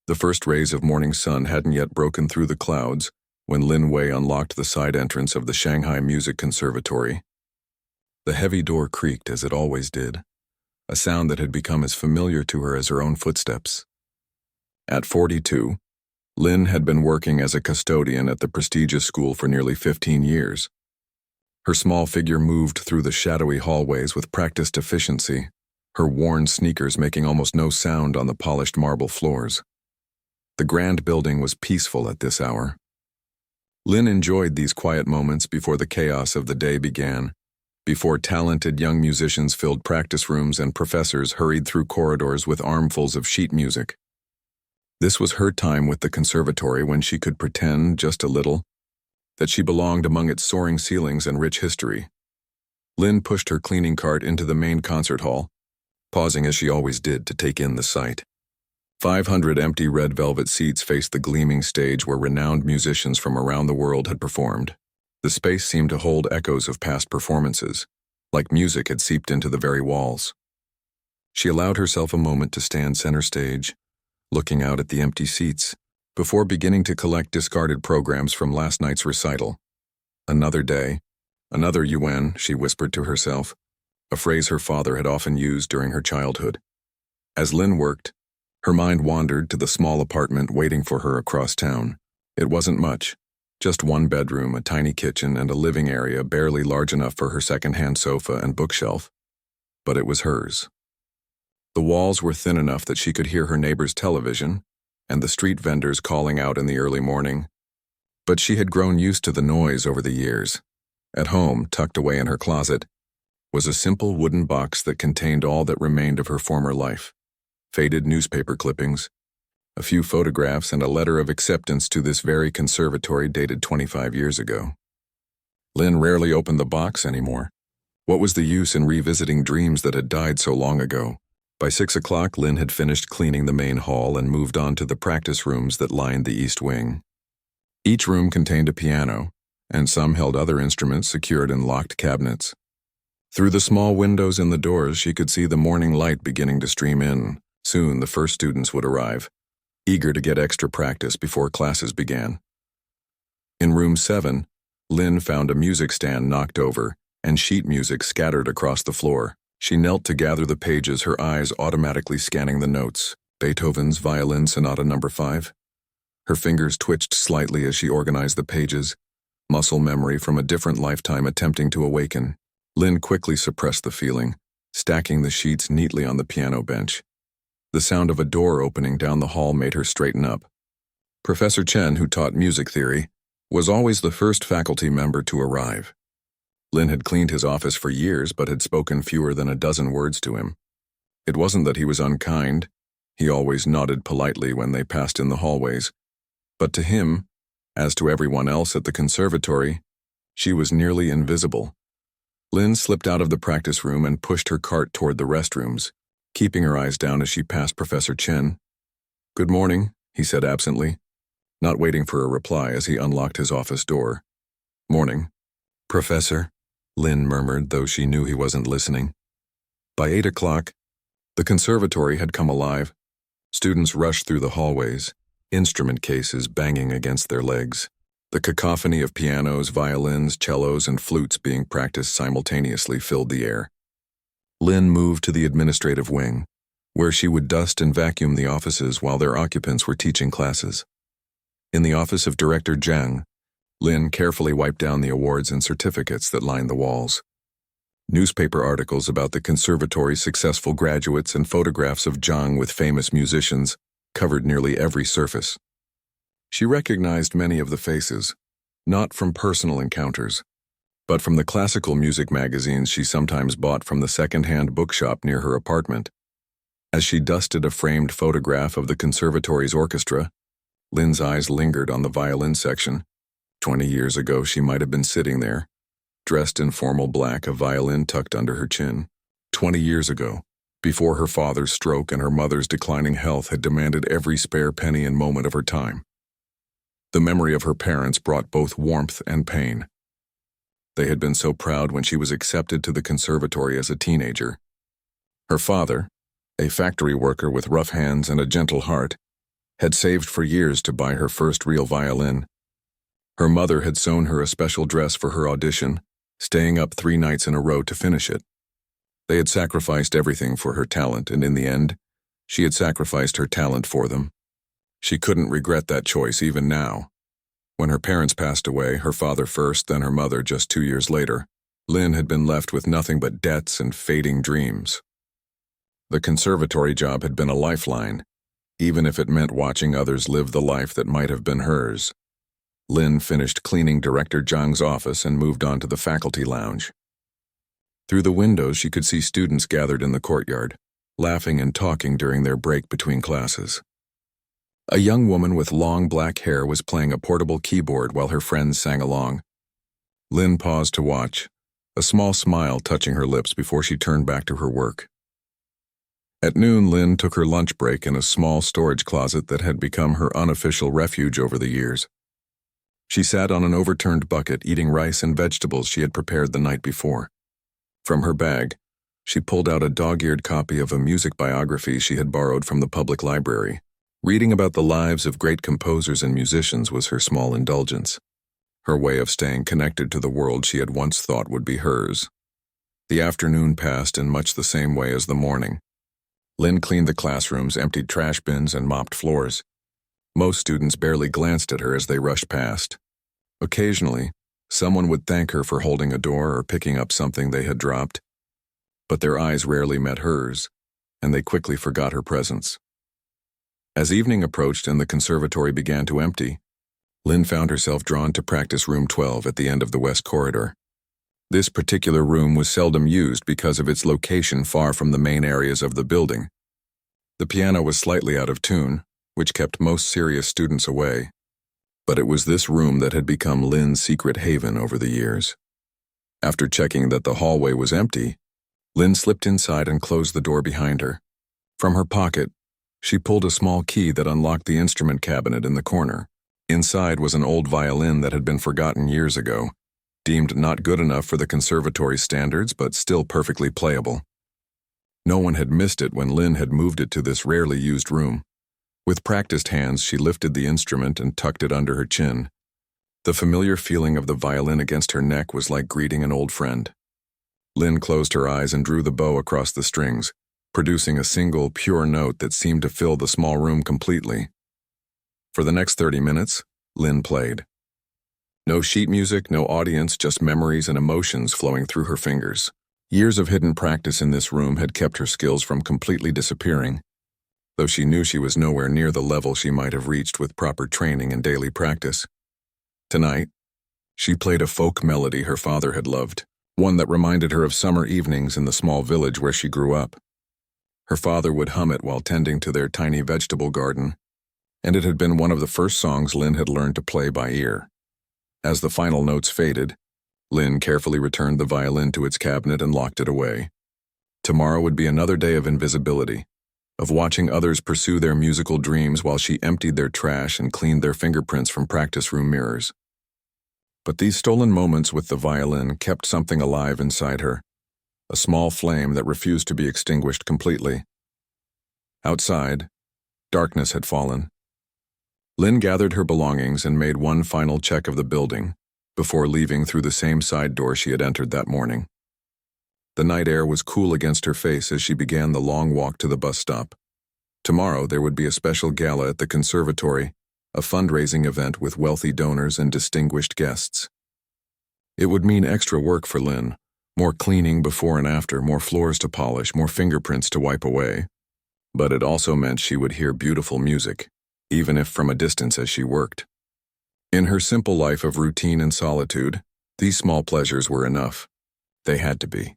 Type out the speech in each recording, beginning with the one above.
The first rays of morning sun hadn't yet broken through the clouds when Lin Wei unlocked the side entrance of the Shanghai Music Conservatory. The heavy door creaked as it always did, a sound that had become as familiar to her as her own footsteps. At 42, Lin had been working as a custodian at the prestigious school for nearly 15 years. Her small figure moved through the shadowy hallways with practiced efficiency, her worn sneakers making almost no sound on the polished marble floors. The grand building was peaceful at this hour. Lin enjoyed these quiet moments before the chaos of the day began, before talented young musicians filled practice rooms and professors hurried through corridors with armfuls of sheet music. This was her time with the conservatory when she could pretend, just a little, that she belonged among its soaring ceilings and rich history. Lin pushed her cleaning cart into the main concert hall, pausing as she always did to take in the sight. 500 empty red velvet seats faced the gleaming stage where renowned musicians from around the world had performed. The space seemed to hold echoes of past performances, like music had seeped into the very walls. She allowed herself a moment to stand center stage, looking out at the empty seats, before beginning to collect discarded programs from last night's recital. Another day, another yuan, she whispered to herself, a phrase her father had often used during her childhood. As Lin worked, her mind wandered to the small apartment waiting for her across town. It wasn't much, just one bedroom, a tiny kitchen, and a living area barely large enough for her second-hand sofa and bookshelf. But it was hers. The walls were thin enough that she could hear her neighbor's television and the street vendors calling out in the early morning. But she had grown used to the noise over the years. At home, tucked away in her closet, was a simple wooden box that contained all that remained of her former life. Faded newspaper clippings, a few photographs, and a letter of acceptance to this very conservatory dated 25 years ago. Lin rarely opened the box anymore. What was the use in revisiting dreams that had died so long ago? By 6 o'clock, Lin had finished cleaning the main hall and moved on to the practice rooms that lined the east wing. Each room contained a piano, and some held other instruments secured in locked cabinets. Through the small windows in the doors, she could see the morning light beginning to stream in. Soon the first students would arrive, eager to get extra practice before classes began. In room 7, Lin found a music stand knocked over and sheet music scattered across the floor. She knelt to gather the pages, her eyes automatically scanning the notes. Beethoven's Violin Sonata No. 5. Her fingers twitched slightly as she organized the pages, muscle memory from a different lifetime attempting to awaken. Lin quickly suppressed the feeling, stacking the sheets neatly on the piano bench. The sound of a door opening down the hall made her straighten up. Professor Chen, who taught music theory, was always the first faculty member to arrive. Lin had cleaned his office for years but had spoken fewer than a dozen words to him. It wasn't that he was unkind. He always nodded politely when they passed in the hallways. But to him, as to everyone else at the conservatory, she was nearly invisible. Lin slipped out of the practice room and pushed her cart toward the restrooms, keeping her eyes down as she passed Professor Chen. "Good morning," he said absently, not waiting for a reply as he unlocked his office door. "Morning." "Professor," Lin murmured, though she knew he wasn't listening. By 8 o'clock, the conservatory had come alive. Students rushed through the hallways, instrument cases banging against their legs. The cacophony of pianos, violins, cellos, and flutes being practiced simultaneously filled the air. Lin moved to the administrative wing, where she would dust and vacuum the offices while their occupants were teaching classes. In the office of Director Zhang, Lin carefully wiped down the awards and certificates that lined the walls. Newspaper articles about the conservatory's successful graduates and photographs of Zhang with famous musicians covered nearly every surface. She recognized many of the faces, not from personal encounters, but from the classical music magazines she sometimes bought from the second-hand bookshop near her apartment. As she dusted a framed photograph of the conservatory's orchestra, Lin's eyes lingered on the violin section. 20 years ago, she might have been sitting there, dressed in formal black, a violin tucked under her chin. 20 years ago, before her father's stroke and her mother's declining health had demanded every spare penny and moment of her time. The memory of her parents brought both warmth and pain. They had been so proud when she was accepted to the conservatory as a teenager. Her father, a factory worker with rough hands and a gentle heart, had saved for years to buy her first real violin. Her mother had sewn her a special dress for her audition, staying up 3 nights in a row to finish it. They had sacrificed everything for her talent, and in the end, she had sacrificed her talent for them. She couldn't regret that choice even now. When her parents passed away, her father first, then her mother just 2 years later, Lynn had been left with nothing but debts and fading dreams. The conservatory job had been a lifeline, even if it meant watching others live the life that might have been hers. Lynn finished cleaning Director Zhang's office and moved on to the faculty lounge. Through the windows, she could see students gathered in the courtyard, laughing and talking during their break between classes. A young woman with long black hair was playing a portable keyboard while her friends sang along. Lynn paused to watch, a small smile touching her lips before she turned back to her work. At noon, Lynn took her lunch break in a small storage closet that had become her unofficial refuge over the years. She sat on an overturned bucket eating rice and vegetables she had prepared the night before. From her bag, she pulled out a dog-eared copy of a music biography she had borrowed from the public library. Reading about the lives of great composers and musicians was her small indulgence, her way of staying connected to the world she had once thought would be hers. The afternoon passed in much the same way as the morning. Lynn cleaned the classrooms, emptied trash bins, and mopped floors. Most students barely glanced at her as they rushed past. Occasionally, someone would thank her for holding a door or picking up something they had dropped, but their eyes rarely met hers, and they quickly forgot her presence. As evening approached and the conservatory began to empty, Lynn found herself drawn to practice room 12 at the end of the west corridor. This particular room was seldom used because of its location far from the main areas of the building. The piano was slightly out of tune, which kept most serious students away, but it was this room that had become Lynn's secret haven over the years. After checking that the hallway was empty, Lynn slipped inside and closed the door behind her. From her pocket, she pulled a small key that unlocked the instrument cabinet in the corner. Inside was an old violin that had been forgotten years ago, deemed not good enough for the conservatory standards but still perfectly playable. No one had missed it when Lynn had moved it to this rarely used room. With practiced hands, she lifted the instrument and tucked it under her chin. The familiar feeling of the violin against her neck was like greeting an old friend. Lynn closed her eyes and drew the bow across the strings, producing a single, pure note that seemed to fill the small room completely. For the next 30 minutes, Lynn played. No sheet music, no audience, just memories and emotions flowing through her fingers. Years of hidden practice in this room had kept her skills from completely disappearing, though she knew she was nowhere near the level she might have reached with proper training and daily practice. Tonight, she played a folk melody her father had loved, one that reminded her of summer evenings in the small village where she grew up. Her father would hum it while tending to their tiny vegetable garden, and it had been one of the first songs Lynn had learned to play by ear. As the final notes faded, Lynn carefully returned the violin to its cabinet and locked it away. Tomorrow would be another day of invisibility, of watching others pursue their musical dreams while she emptied their trash and cleaned their fingerprints from practice room mirrors. But these stolen moments with the violin kept something alive inside her, a small flame that refused to be extinguished completely. Outside, darkness had fallen. Lynn gathered her belongings and made one final check of the building before leaving through the same side door she had entered that morning. The night air was cool against her face as she began the long walk to the bus stop. Tomorrow there would be a special gala at the conservatory, a fundraising event with wealthy donors and distinguished guests. It would mean extra work for Lynn, more cleaning before and after, more floors to polish, more fingerprints to wipe away. But it also meant she would hear beautiful music, even if from a distance as she worked. In her simple life of routine and solitude, these small pleasures were enough. They had to be.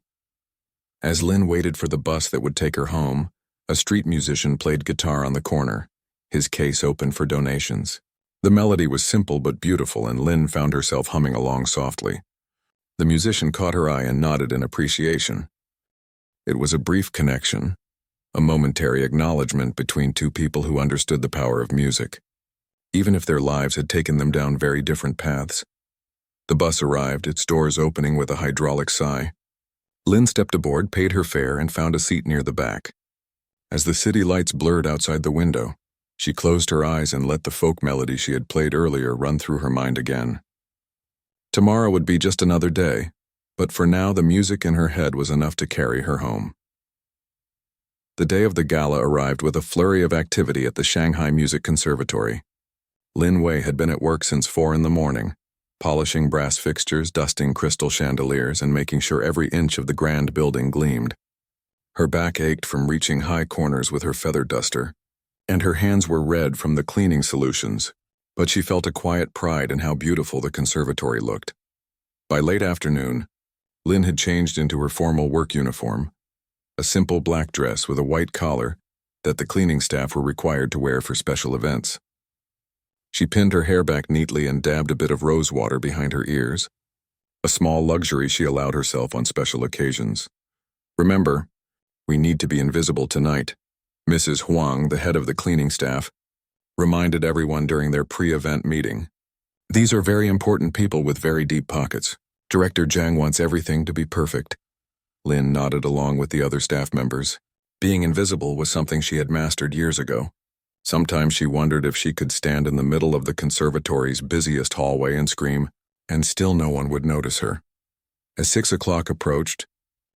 As Lynn waited for the bus that would take her home, a street musician played guitar on the corner, his case open for donations. The melody was simple but beautiful, and Lynn found herself humming along softly. The musician caught her eye and nodded in appreciation. It was a brief connection, a momentary acknowledgement between two people who understood the power of music, even if their lives had taken them down very different paths. The bus arrived, its doors opening with a hydraulic sigh. Lynn stepped aboard, paid her fare, and found a seat near the back. As the city lights blurred outside the window, She closed her eyes and let the folk melody she had played earlier run through her mind again. Tomorrow would be just another day, but for now the music in her head was enough to carry her home. The day of the gala arrived with a flurry of activity at the Shanghai Music Conservatory. Lin Wei had been at work since 4 in the morning, polishing brass fixtures, dusting crystal chandeliers, and making sure every inch of the grand building gleamed. Her back ached from reaching high corners with her feather duster, and her hands were red from the cleaning solutions, but she felt a quiet pride in how beautiful the conservatory looked. By late afternoon, Lin had changed into her formal work uniform, a simple black dress with a white collar that the cleaning staff were required to wear for special events. She pinned her hair back neatly and dabbed a bit of rose water behind her ears, a small luxury she allowed herself on special occasions. "Remember, we need to be invisible tonight," Mrs. Huang, the head of the cleaning staff, reminded everyone during their pre-event meeting. "These are very important people with very deep pockets. Director Zhang wants everything to be perfect." Lin nodded along with the other staff members. Being invisible was something she had mastered years ago. Sometimes she wondered if she could stand in the middle of the conservatory's busiest hallway and scream, and still no one would notice her. As 6 o'clock approached,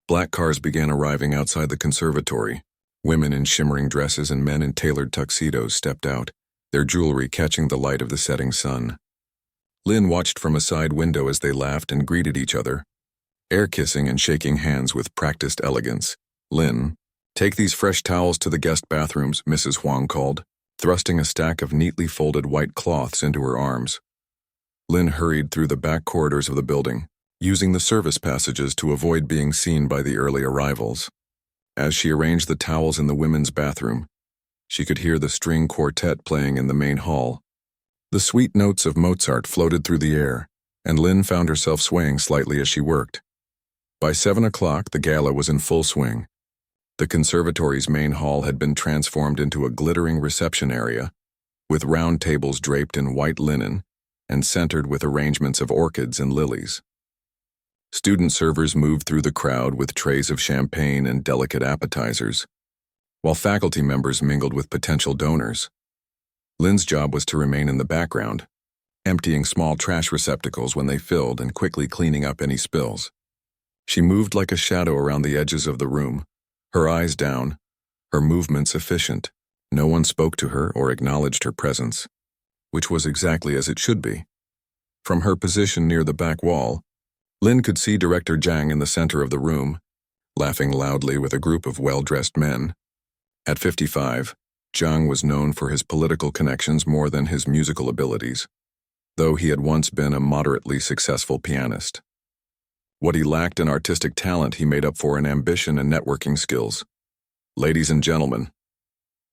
black cars began arriving outside the conservatory. Women in shimmering dresses and men in tailored tuxedos stepped out, their jewelry catching the light of the setting sun. Lin watched from a side window as they laughed and greeted each other, air-kissing and shaking hands with practiced elegance. "Lin, take these fresh towels to the guest bathrooms," Mrs. Huang called, thrusting a stack of neatly folded white cloths into her arms. Lin hurried through the back corridors of the building, using the service passages to avoid being seen by the early arrivals. As she arranged the towels in the women's bathroom, she could hear the string quartet playing in the main hall. The sweet notes of Mozart floated through the air, and Lin found herself swaying slightly as she worked. By 7 o'clock, the gala was in full swing. The conservatory's main hall had been transformed into a glittering reception area, with round tables draped in white linen and centered with arrangements of orchids and lilies. Student servers moved through the crowd with trays of champagne and delicate appetizers, while faculty members mingled with potential donors. Lin's job was to remain in the background, emptying small trash receptacles when they filled and quickly cleaning up any spills. She moved like a shadow around the edges of the room, her eyes down, her movements efficient. No one spoke to her or acknowledged her presence, which was exactly as it should be. From her position near the back wall, Lin could see Director Zhang in the center of the room, laughing loudly with a group of well-dressed men. At 55, Zhang was known for his political connections more than his musical abilities, though he had once been a moderately successful pianist. What he lacked in artistic talent he made up for in ambition and networking skills. "Ladies and gentlemen,"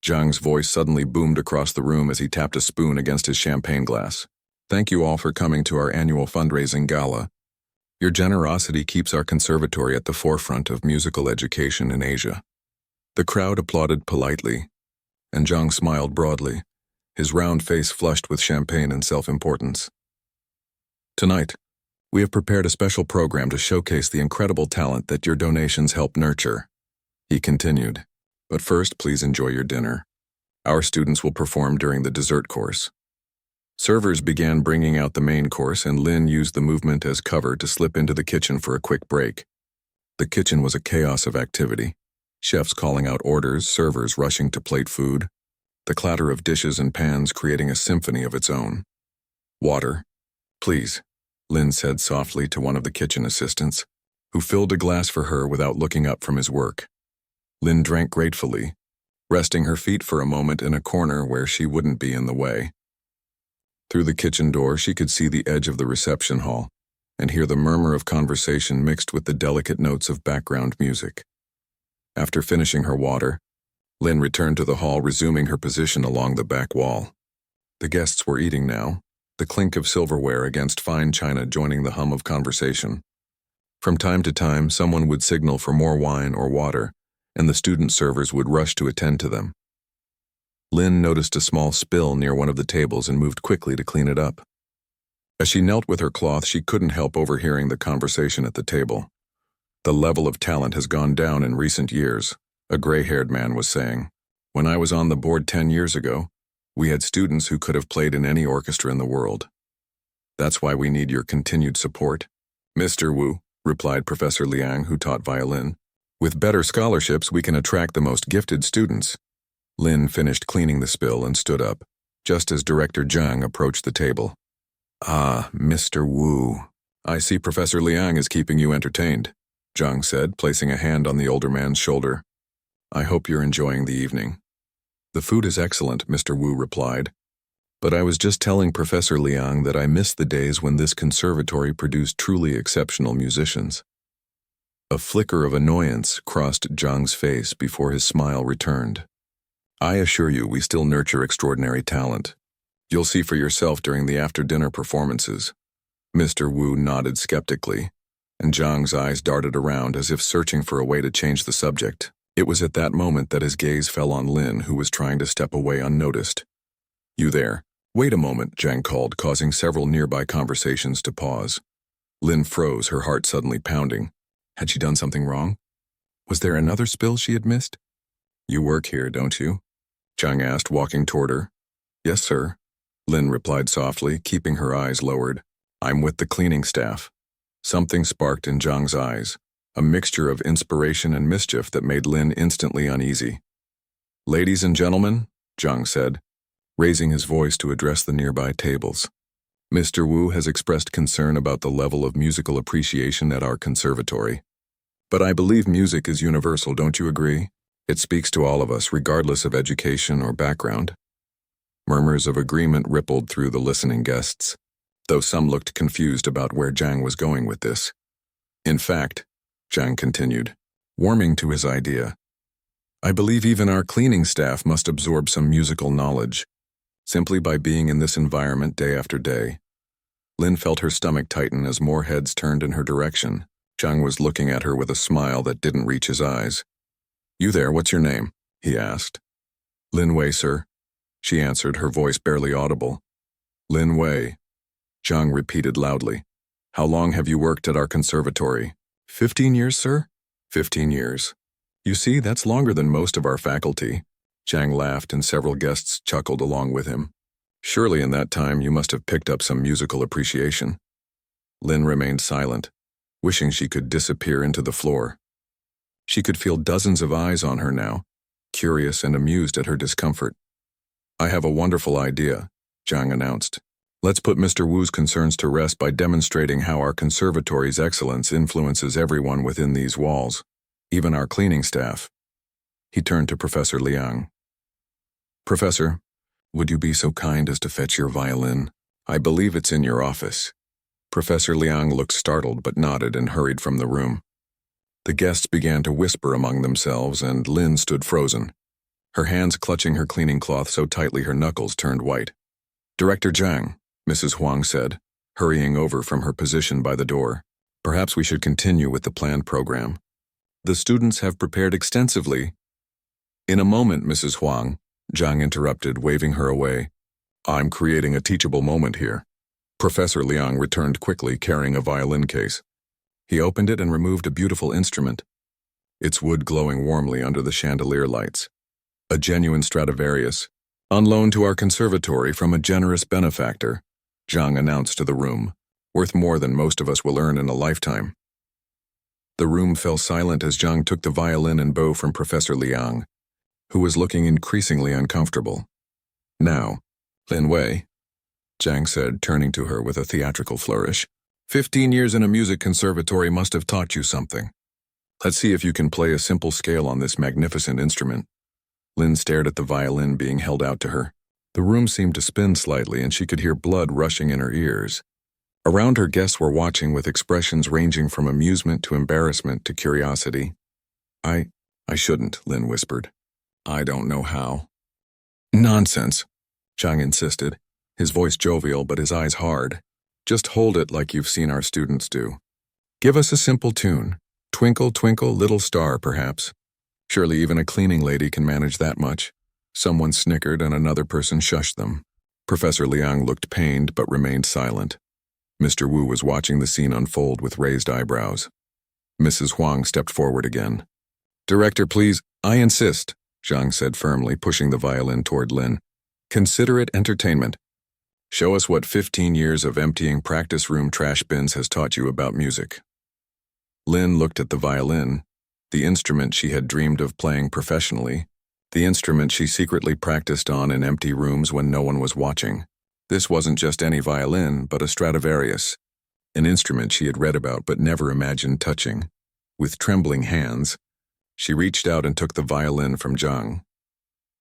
Zhang's voice suddenly boomed across the room as he tapped a spoon against his champagne glass. "Thank you all for coming to our annual fundraising gala. Your generosity keeps our conservatory at the forefront of musical education in Asia." The crowd applauded politely, and Zhang smiled broadly, his round face flushed with champagne and self-importance. "Tonight, we have prepared a special program to showcase the incredible talent that your donations help nurture," he continued. "But first, please enjoy your dinner. Our students will perform during the dessert course." Servers began bringing out the main course, and Lin used the movement as cover to slip into the kitchen for a quick break. The kitchen was a chaos of activity. Chefs calling out orders, servers rushing to plate food, the clatter of dishes and pans creating a symphony of its own. "Water, please," Lin said softly to one of the kitchen assistants, who filled a glass for her without looking up from his work. Lin drank gratefully, resting her feet for a moment in a corner where she wouldn't be in the way. Through the kitchen door, she could see the edge of the reception hall and hear the murmur of conversation mixed with the delicate notes of background music. After finishing her water, Lin returned to the hall, resuming her position along the back wall. The guests were eating now, the clink of silverware against fine china joining the hum of conversation. From time to time, someone would signal for more wine or water, and the student servers would rush to attend to them. Lin noticed a small spill near one of the tables and moved quickly to clean it up. As she knelt with her cloth, she couldn't help overhearing the conversation at the table. "The level of talent has gone down in recent years," a gray-haired man was saying. "When I was on the board 10 years ago, We had students who could have played in any orchestra in the world. That's why we need your continued support. Mr. Wu, replied Professor Liang, who taught violin. With better scholarships, we can attract the most gifted students. Lin finished cleaning the spill and stood up, just as Director Zhang approached the table. Ah, Mr. Wu. I see Professor Liang is keeping you entertained, Zhang said, placing a hand on the older man's shoulder. I hope you're enjoying the evening. The food is excellent, Mr. Wu replied. But I was just telling Professor Liang that I miss the days when this conservatory produced truly exceptional musicians. A flicker of annoyance crossed Zhang's face before his smile returned. I assure you we still nurture extraordinary talent. You'll see for yourself during the after-dinner performances. Mr. Wu nodded skeptically, and Zhang's eyes darted around as if searching for a way to change the subject. It was at that moment that his gaze fell on Lin, who was trying to step away unnoticed. You there. Wait a moment, Zhang called, causing several nearby conversations to pause. Lin froze, her heart suddenly pounding. Had she done something wrong? Was there another spill she had missed? You work here, don't you? Zhang asked, walking toward her. Yes, sir. Lin replied softly, keeping her eyes lowered. I'm with the cleaning staff. Something sparked in Zhang's eyes, a mixture of inspiration and mischief that made Lin instantly uneasy. Ladies and gentlemen, Zhang said, raising his voice to address the nearby tables. Mr. Wu has expressed concern about the level of musical appreciation at our conservatory. But I believe music is universal, don't you agree? It speaks to all of us, regardless of education or background. Murmurs of agreement rippled through the listening guests, though some looked confused about where Zhang was going with this. In fact, Zhang continued, warming to his idea, I believe even our cleaning staff must absorb some musical knowledge, simply by being in this environment day after day. Lin felt her stomach tighten as more heads turned in her direction. Zhang was looking at her with a smile that didn't reach his eyes. You there, what's your name? He asked. Lin Wei, sir. She answered, her voice barely audible. Lin Wei. Zhang repeated loudly. How long have you worked at our conservatory? 15 years, sir? 15 years. You see, that's longer than most of our faculty. Zhang laughed and several guests chuckled along with him. Surely in that time you must have picked up some musical appreciation. Lin remained silent, wishing she could disappear into the floor. She could feel dozens of eyes on her now, curious and amused at her discomfort. I have a wonderful idea, Zhang announced. Let's put Mr. Wu's concerns to rest by demonstrating how our conservatory's excellence influences everyone within these walls, even our cleaning staff. He turned to Professor Liang. Professor, would you be so kind as to fetch your violin? I believe it's in your office. Professor Liang looked startled but nodded and hurried from the room. The guests began to whisper among themselves, and Lin stood frozen, her hands clutching her cleaning cloth so tightly her knuckles turned white. Director Zhang, Mrs. Huang said, hurrying over from her position by the door. Perhaps we should continue with the planned program. The students have prepared extensively. In a moment, Mrs. Huang, Zhang interrupted, waving her away. I'm creating a teachable moment here. Professor Liang returned quickly, carrying a violin case. He opened it and removed a beautiful instrument, its wood glowing warmly under the chandelier lights. A genuine Stradivarius, on loan to our conservatory from a generous benefactor, Zhang announced to the room, worth more than most of us will earn in a lifetime. The room fell silent as Zhang took the violin and bow from Professor Liang, who was looking increasingly uncomfortable. Now, Lin Wei, Zhang said, turning to her with a theatrical flourish. 15 years in a music conservatory must have taught you something. Let's see if you can play a simple scale on this magnificent instrument. Lin stared at the violin being held out to her. The room seemed to spin slightly, and she could hear blood rushing in her ears. Around her, guests were watching with expressions ranging from amusement to embarrassment to curiosity. I shouldn't, Lin whispered. I don't know how. Nonsense, Zhang insisted, his voice jovial but his eyes hard. Just hold it like you've seen our students do. Give us a simple tune. Twinkle, twinkle, little star, perhaps. Surely even a cleaning lady can manage that much. Someone snickered and another person shushed them. Professor Liang looked pained but remained silent. Mr. Wu was watching the scene unfold with raised eyebrows. Mrs. Huang stepped forward again. Director, please, I insist, Zhang said firmly, pushing the violin toward Lin. Consider it entertainment. Show us what 15 years of emptying practice room trash bins has taught you about music. Lynn looked at the violin, the instrument she had dreamed of playing professionally, the instrument she secretly practiced on in empty rooms when no one was watching. This wasn't just any violin, but a Stradivarius, an instrument she had read about but never imagined touching. With trembling hands, she reached out and took the violin from Zhang.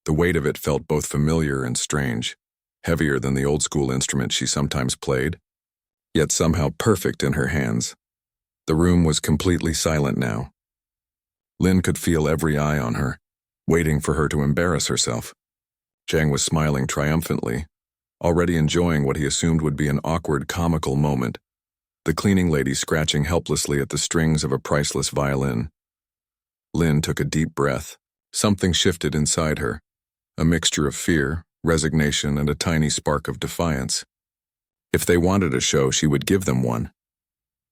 The weight of it felt both familiar and strange, heavier than the old-school instrument she sometimes played, yet somehow perfect in her hands. The room was completely silent now. Lynn could feel every eye on her, waiting for her to embarrass herself. Zhang was smiling triumphantly, already enjoying what he assumed would be an awkward, comical moment, the cleaning lady scratching helplessly at the strings of a priceless violin. Lynn took a deep breath. Something shifted inside her, a mixture of fear, resignation, and a tiny spark of defiance. If they wanted a show, she would give them one.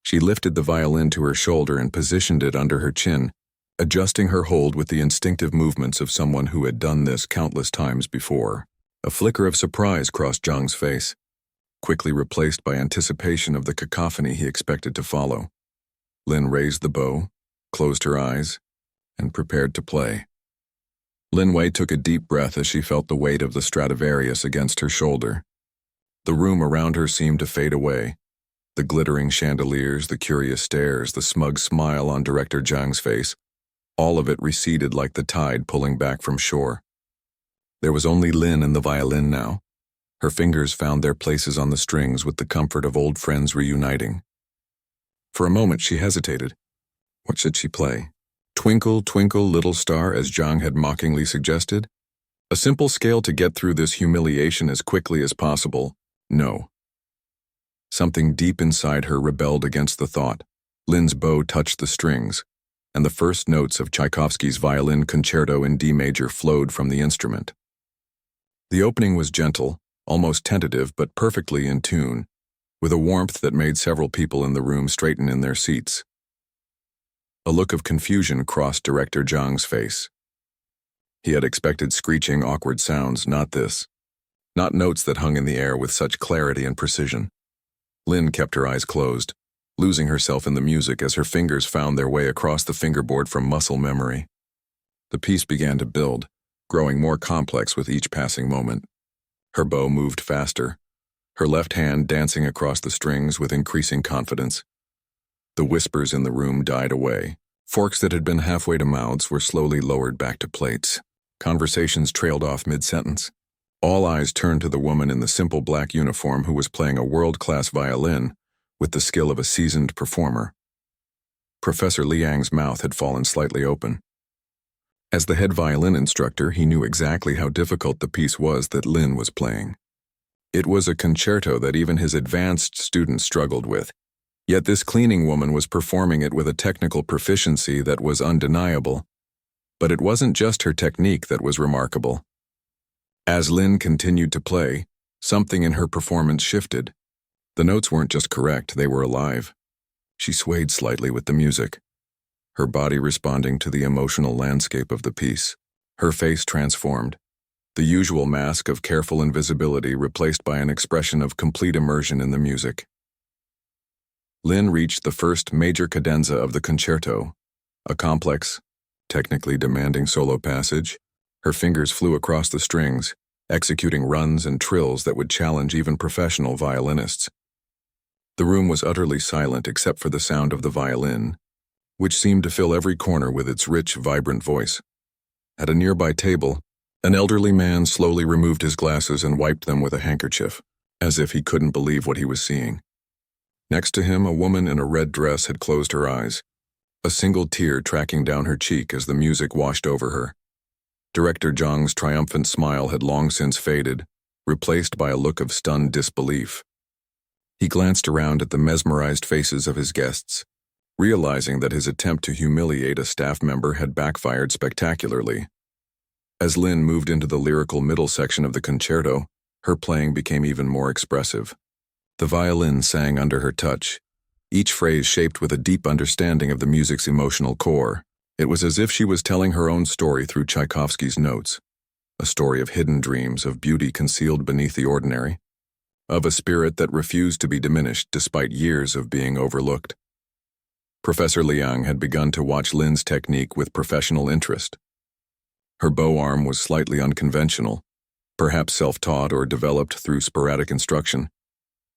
She lifted the violin to her shoulder and positioned it under her chin, adjusting her hold with the instinctive movements of someone who had done this countless times before. A flicker of surprise crossed Zhang's face, quickly replaced by anticipation of the cacophony he expected to follow. Lynn raised the bow, closed her eyes, and prepared to play. Lin Wei took a deep breath as she felt the weight of the Stradivarius against her shoulder. The room around her seemed to fade away. The glittering chandeliers, the curious stares, the smug smile on Director Zhang's face, all of it receded like the tide pulling back from shore. There was only Lin and the violin now. Her fingers found their places on the strings with the comfort of old friends reuniting. For a moment she hesitated. What should she play? Twinkle, twinkle, little star, as Zhang had mockingly suggested? A simple scale to get through this humiliation as quickly as possible? No. Something deep inside her rebelled against the thought. Lin's bow touched the strings, and the first notes of Tchaikovsky's Violin Concerto in D major flowed from the instrument. The opening was gentle, almost tentative, but perfectly in tune, with a warmth that made several people in the room straighten in their seats. A look of confusion crossed Director Zhang's face. He had expected screeching, awkward sounds, not this. Not notes that hung in the air with such clarity and precision. Lin kept her eyes closed, losing herself in the music as her fingers found their way across the fingerboard from muscle memory. The piece began to build, growing more complex with each passing moment. Her bow moved faster, her left hand dancing across the strings with increasing confidence. The whispers in the room died away. Forks that had been halfway to mouths were slowly lowered back to plates. Conversations trailed off mid-sentence. All eyes turned to the woman in the simple black uniform who was playing a world-class violin with the skill of a seasoned performer. Professor Liang's mouth had fallen slightly open. As the head violin instructor, he knew exactly how difficult the piece was that Lin was playing. It was a concerto that even his advanced students struggled with. Yet this cleaning woman was performing it with a technical proficiency that was undeniable. But it wasn't just her technique that was remarkable. As Lin continued to play, something in her performance shifted. The notes weren't just correct, they were alive. She swayed slightly with the music, her body responding to the emotional landscape of the piece. Her face transformed, the usual mask of careful invisibility replaced by an expression of complete immersion in the music. Lin reached the first major cadenza of the concerto, a complex, technically demanding solo passage. Her fingers flew across the strings, executing runs and trills that would challenge even professional violinists. The room was utterly silent except for the sound of the violin, which seemed to fill every corner with its rich, vibrant voice. At a nearby table, an elderly man slowly removed his glasses and wiped them with a handkerchief, as if he couldn't believe what he was seeing. Next to him, a woman in a red dress had closed her eyes, a single tear tracking down her cheek as the music washed over her. Director Zhang's triumphant smile had long since faded, replaced by a look of stunned disbelief. He glanced around at the mesmerized faces of his guests, realizing that his attempt to humiliate a staff member had backfired spectacularly. As Lin moved into the lyrical middle section of the concerto, her playing became even more expressive. The violin sang under her touch, each phrase shaped with a deep understanding of the music's emotional core. It was as if she was telling her own story through Tchaikovsky's notes. a story of hidden dreams, of beauty concealed beneath the ordinary, of a spirit that refused to be diminished despite years of being overlooked. Professor Liang had begun to watch Lin's technique with professional interest. Her bow arm was slightly unconventional, perhaps self-taught or developed through sporadic instruction,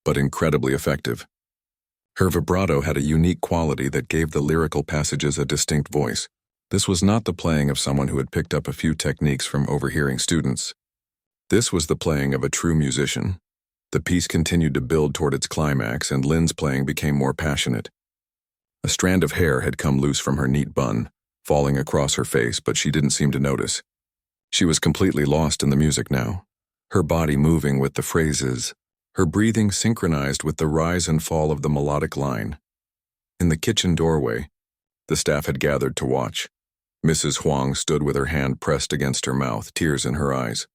but incredibly effective. Her vibrato had a unique quality that gave the lyrical passages a distinct voice. This was not the playing of someone who had picked up a few techniques from overhearing students. This was the playing of a true musician. The piece continued to build toward its climax, and Lin's playing became more passionate. A strand of hair had come loose from her neat bun, falling across her face, but she didn't seem to notice. She was completely lost in the music now, her body moving with the phrases, her breathing synchronized with the rise and fall of the melodic line. In the kitchen doorway, the staff had gathered to watch. Mrs. Huang stood with her hand pressed against her mouth, tears in her eyes.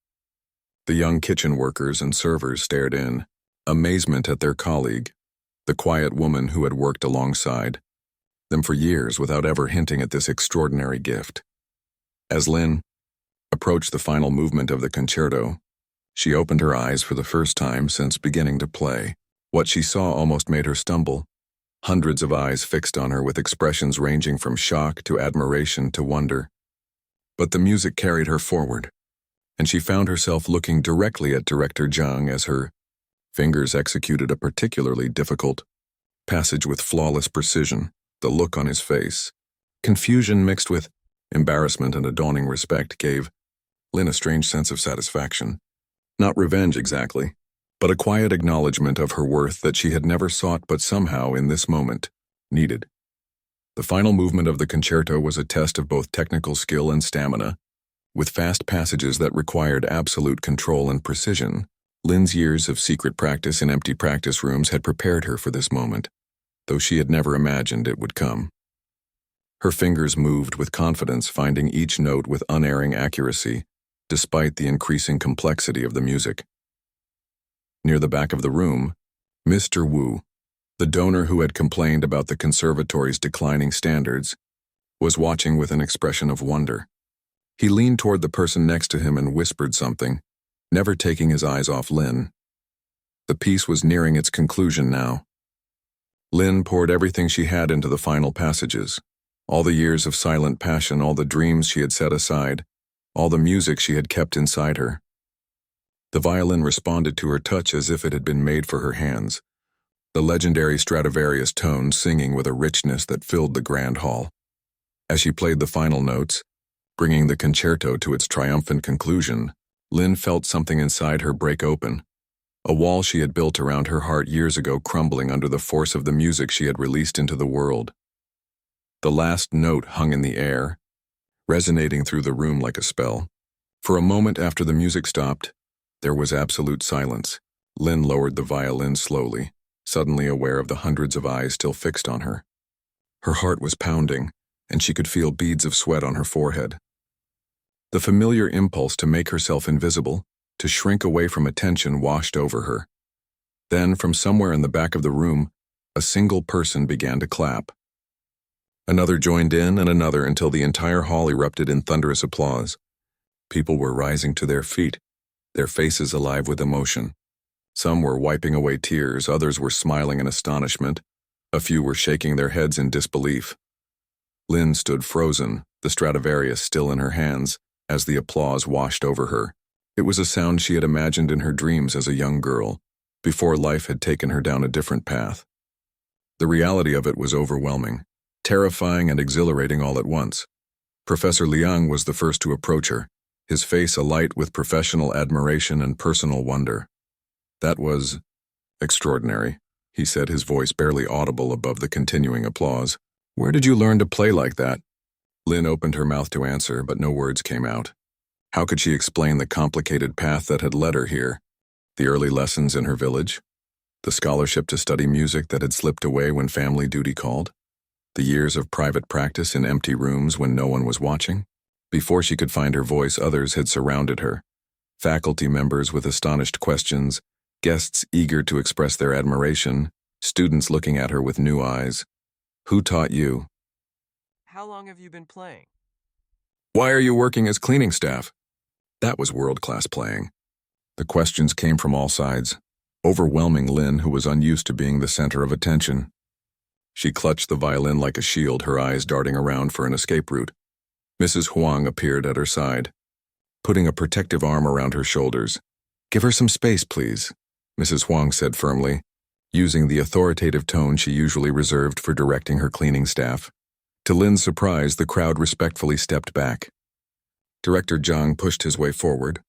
The young kitchen workers and servers stared in, amazement at their colleague, the quiet woman who had worked alongside them for years without ever hinting at this extraordinary gift. As Lin approached the final movement of the concerto, she opened her eyes for the first time since beginning to play. What she saw almost made her stumble. Hundreds of eyes fixed on her with expressions ranging from shock to admiration to wonder. But the music carried her forward, and she found herself looking directly at Director Zhang as her fingers executed a particularly difficult passage with flawless precision. The look on his face, confusion mixed with embarrassment and a dawning respect, gave Lin a strange sense of satisfaction. Not revenge exactly, but a quiet acknowledgement of her worth that she had never sought but somehow, in this moment, needed. The final movement of the concerto was a test of both technical skill and stamina. With fast passages that required absolute control and precision, Lin's years of secret practice in empty practice rooms had prepared her for this moment, though she had never imagined it would come. Her fingers moved with confidence, finding each note with unerring accuracy, despite the increasing complexity of the music. Near the back of the room, Mr. Wu, the donor who had complained about the conservatory's declining standards, was watching with an expression of wonder. He leaned toward the person next to him and whispered something, never taking his eyes off Lin. The piece was nearing its conclusion now. Lin poured everything she had into the final passages, all the years of silent passion, all the dreams she had set aside, all the music she had kept inside her. The violin responded to her touch as if it had been made for her hands, the legendary Stradivarius tones singing with a richness that filled the grand hall. As she played the final notes, bringing the concerto to its triumphant conclusion, Lin felt something inside her break open. A wall she had built around her heart years ago crumbling under the force of the music she had released into the world. The last note hung in the air, resonating through the room like a spell. For a moment after the music stopped, there was absolute silence. Lin lowered the violin slowly, suddenly aware of the hundreds of eyes still fixed on her. Her heart was pounding, and she could feel beads of sweat on her forehead. The familiar impulse to make herself invisible, to shrink away from attention, washed over her. Then, from somewhere in the back of the room, a single person began to clap. Another joined in, and another, until the entire hall erupted in thunderous applause. People were rising to their feet, their faces alive with emotion. Some were wiping away tears, others were smiling in astonishment, a few were shaking their heads in disbelief. Lin stood frozen, the Stradivarius still in her hands, as the applause washed over her. It was a sound she had imagined in her dreams as a young girl, before life had taken her down a different path. The reality of it was overwhelming, terrifying and exhilarating all at once. Professor Liang was the first to approach her, his face alight with professional admiration and personal wonder. "That was extraordinary," he said, his voice barely audible above the continuing applause. "Where did you learn to play like that?" Lin opened her mouth to answer, but no words came out. How could she explain the complicated path that had led her here? The early lessons in her village? The scholarship to study music that had slipped away when family duty called? The years of private practice in empty rooms when no one was watching? Before she could find her voice, others had surrounded her. Faculty members with astonished questions, guests eager to express their admiration, students looking at her with new eyes. "Who taught you?" "How long have you been playing?" "Why are you working as cleaning staff?" That was world-class playing. The questions came from all sides, overwhelming Lin, who was unused to being the center of attention. She clutched the violin like a shield, her eyes darting around for an escape route. Mrs. Huang appeared at her side, putting a protective arm around her shoulders. "Give her some space, please," Mrs. Huang said firmly, using the authoritative tone she usually reserved for directing her cleaning staff. To Lin's surprise, the crowd respectfully stepped back. Director Zhang pushed his way forward,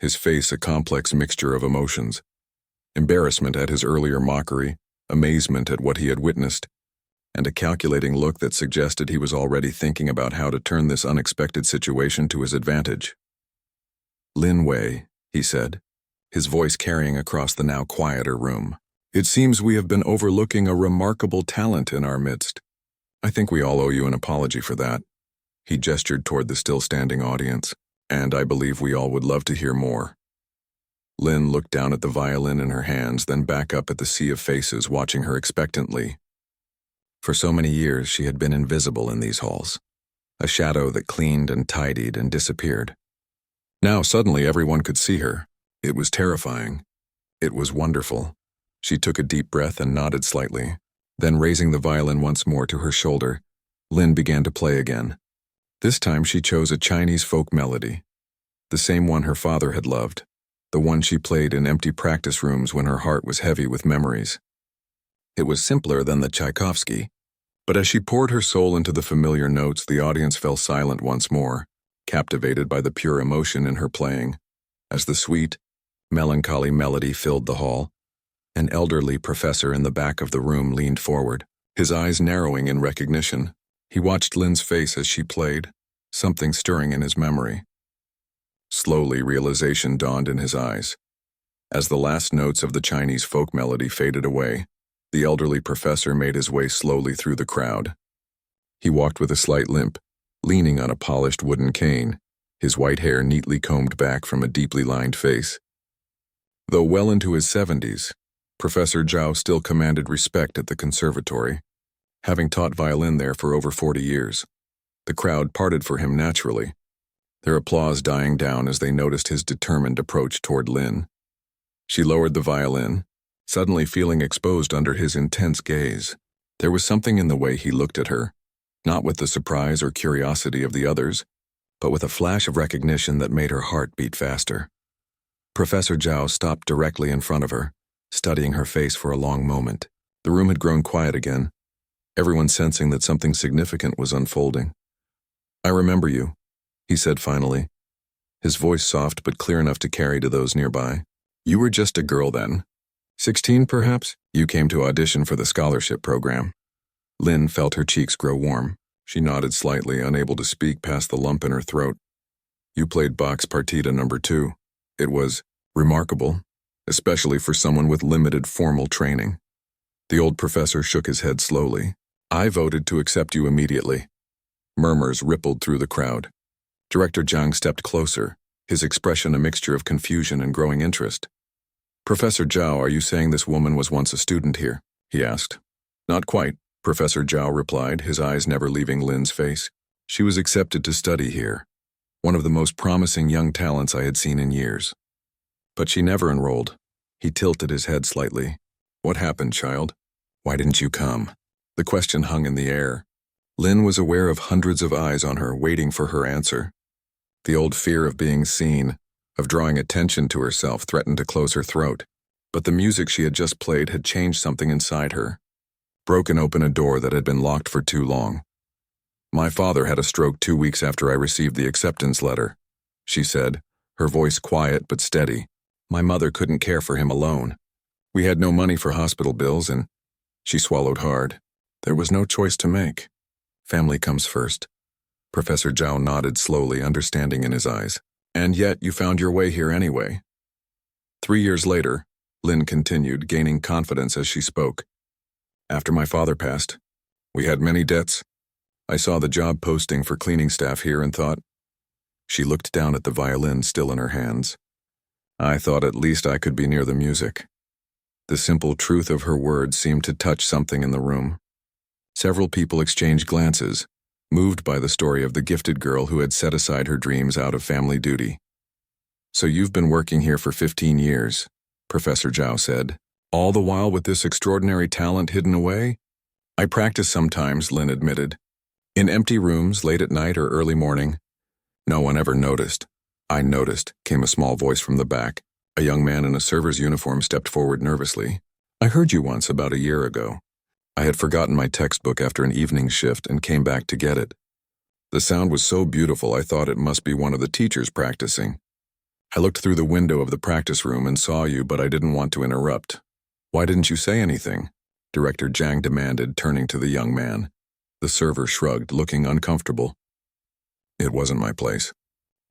his face a complex mixture of emotions. Embarrassment at his earlier mockery, amazement at what he had witnessed, and a calculating look that suggested he was already thinking about how to turn this unexpected situation to his advantage. "Lin Wei," he said, his voice carrying across the now quieter room. "It seems we have been overlooking a remarkable talent in our midst. I think we all owe you an apology for that." He gestured toward the still-standing audience, "and I believe we all would love to hear more." Lin looked down at the violin in her hands, then back up at the sea of faces watching her expectantly. For so many years, she had been invisible in these halls, a shadow that cleaned and tidied and disappeared. Now suddenly everyone could see her. It was terrifying. It was wonderful. She took a deep breath and nodded slightly. Then, raising the violin once more to her shoulder, Lin began to play again. This time she chose a Chinese folk melody, the same one her father had loved, the one she played in empty practice rooms when her heart was heavy with memories. It was simpler than the Tchaikovsky, but as she poured her soul into the familiar notes, the audience fell silent once more, captivated by the pure emotion in her playing. As the sweet, melancholy melody filled the hall, an elderly professor in the back of the room leaned forward, his eyes narrowing in recognition. He watched Lin's face as she played, something stirring in his memory. Slowly, realization dawned in his eyes. As the last notes of the Chinese folk melody faded away, the elderly professor made his way slowly through the crowd. He walked with a slight limp, leaning on a polished wooden cane, his white hair neatly combed back from a deeply lined face. Though well into his 70s, Professor Zhao still commanded respect at the conservatory, having taught violin there for over 40 years. The crowd parted for him naturally, their applause dying down as they noticed his determined approach toward Lin. She lowered the violin, suddenly feeling exposed under his intense gaze. There was something in the way he looked at her, not with the surprise or curiosity of the others, but with a flash of recognition that made her heart beat faster. Professor Zhao stopped directly in front of her, studying her face for a long moment. The room had grown quiet again, everyone sensing that something significant was unfolding. "I remember you," he said finally, his voice soft but clear enough to carry to those nearby. "You were just a girl then. 16, perhaps? You came to audition for the scholarship program." Lin felt her cheeks grow warm. She nodded slightly, unable to speak past the lump in her throat. "You played Bach's Partita No. 2. It was remarkable, especially for someone with limited formal training." The old professor shook his head slowly. "I voted to accept you immediately." Murmurs rippled through the crowd. Director Zhang stepped closer, his expression a mixture of confusion and growing interest. "Professor Zhao, are you saying this woman was once a student here?" he asked. "Not quite," Professor Zhao replied, his eyes never leaving Lin's face. "She was accepted to study here, one of the most promising young talents I had seen in years. But she never enrolled." He tilted his head slightly. "What happened, child? Why didn't you come?" The question hung in the air. Lin was aware of hundreds of eyes on her, waiting for her answer. The old fear of being seen, of drawing attention to herself, threatened to close her throat. But the music she had just played had changed something inside her, broken open a door that had been locked for too long. "My father had a stroke 2 weeks after I received the acceptance letter," she said, her voice quiet but steady. "My mother couldn't care for him alone. We had no money for hospital bills, and..." She swallowed hard. "There was no choice to make. Family comes first." Professor Zhao nodded slowly, understanding in his eyes. "And yet you found your way here anyway." 3 years later, Lin continued, gaining confidence as she spoke. "After my father passed, we had many debts. I saw the job posting for cleaning staff here and thought..." She looked down at the violin still in her hands. "I thought at least I could be near the music." The simple truth of her words seemed to touch something in the room. Several people exchanged glances, moved by the story of the gifted girl who had set aside her dreams out of family duty. So you've been working here for 15 years, Professor Zhao said. All the while with this extraordinary talent hidden away? I practice sometimes, Lin admitted. In empty rooms, late at night or early morning. No one ever noticed. I noticed, came a small voice from the back. A young man in a server's uniform stepped forward nervously. I heard you once about a year ago. I had forgotten my textbook after an evening shift and came back to get it. The sound was so beautiful I thought it must be one of the teachers practicing. I looked through the window of the practice room and saw you, but I didn't want to interrupt. Why didn't you say anything? Director Zhang demanded, turning to the young man. The server shrugged, looking uncomfortable. It wasn't my place.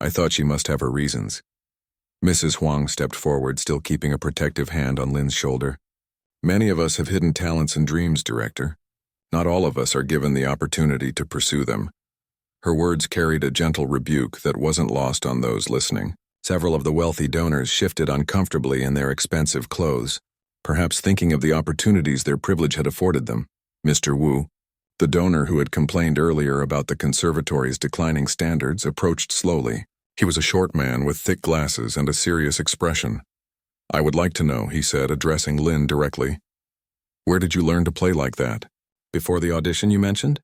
I thought she must have her reasons. Mrs. Huang stepped forward, still keeping a protective hand on Lin's shoulder. Many of us have hidden talents and dreams, Director. Not all of us are given the opportunity to pursue them. Her words carried a gentle rebuke that wasn't lost on those listening. Several of the wealthy donors shifted uncomfortably in their expensive clothes, perhaps thinking of the opportunities their privilege had afforded them. Mr. Wu, the donor who had complained earlier about the conservatory's declining standards, approached slowly. He was a short man with thick glasses and a serious expression. I would like to know, he said, addressing Lin directly. Where did you learn to play like that? Before the audition you mentioned?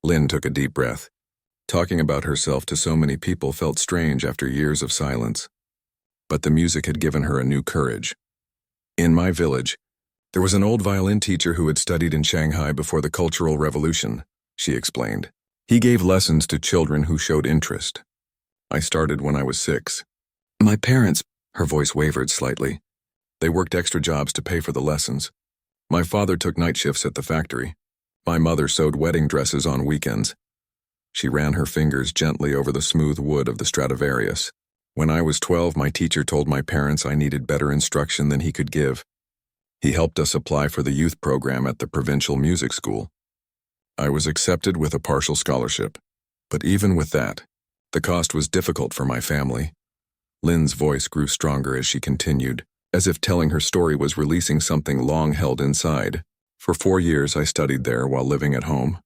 Lin took a deep breath. Talking about herself to so many people felt strange after years of silence. But the music had given her a new courage. In my village, there was an old violin teacher who had studied in Shanghai before the Cultural Revolution, she explained. He gave lessons to children who showed interest. I started when I was 6. My parents, her voice wavered slightly. They worked extra jobs to pay for the lessons. My father took night shifts at the factory. My mother sewed wedding dresses on weekends. She ran her fingers gently over the smooth wood of the Stradivarius. When I was 12, my teacher told my parents I needed better instruction than he could give. He helped us apply for the youth program at the provincial music school. I was accepted with a partial scholarship. But even with that, the cost was difficult for my family. Lin's voice grew stronger as she continued, as if telling her story was releasing something long held inside. For 4 years I studied there while living at home.